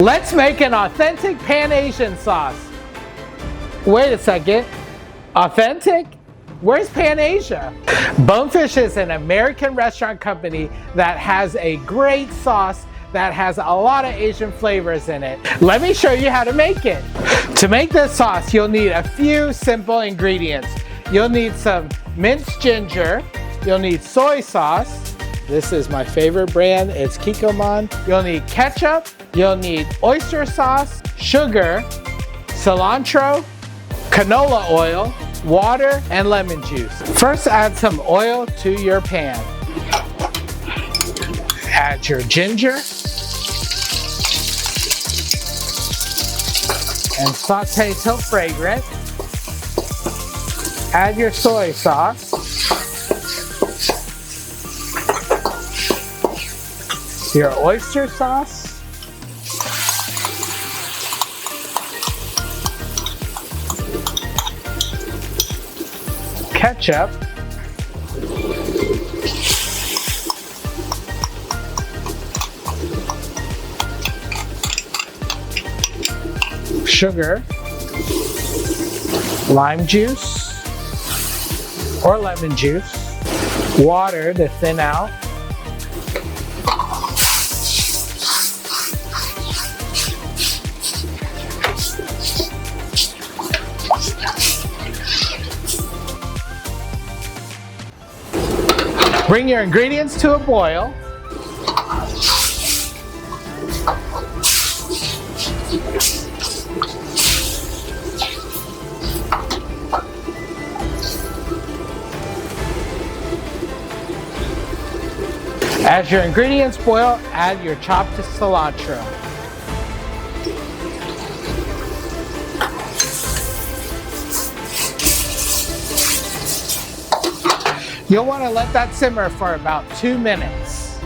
Let's make an authentic Pan Asian sauce. Wait a second. Authentic? Where's Pan Asia? Bonefish is an American restaurant company that has a great sauce that has a lot of Asian flavors in it. Let me show you how to make it. To make this sauce, you'll need a few simple ingredients. You'll need some minced ginger. You'll need soy sauce. This is my favorite brand, it's Kikkoman. You'll need ketchup. You'll need oyster sauce, sugar, cilantro, canola oil, water, and lemon juice. First, add some oil to your pan. Add your ginger. And saute till fragrant. Add your soy sauce. Your oyster sauce. Ketchup. Sugar. Lime juice or lemon juice. Water to thin out. Bring your ingredients to a boil. As your ingredients boil, add your chopped cilantro. You'll want to let that simmer for about 2 minutes.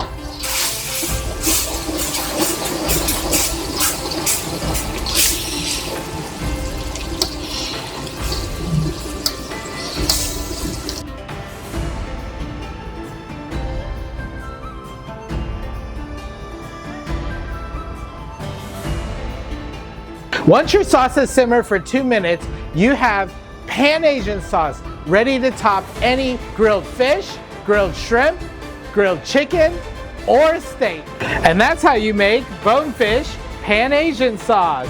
Once your sauce has simmered for 2 minutes, you have Pan Asian sauce ready to top any grilled fish, grilled shrimp, grilled chicken, or steak. And that's how you make Bonefish Pan Asian sauce.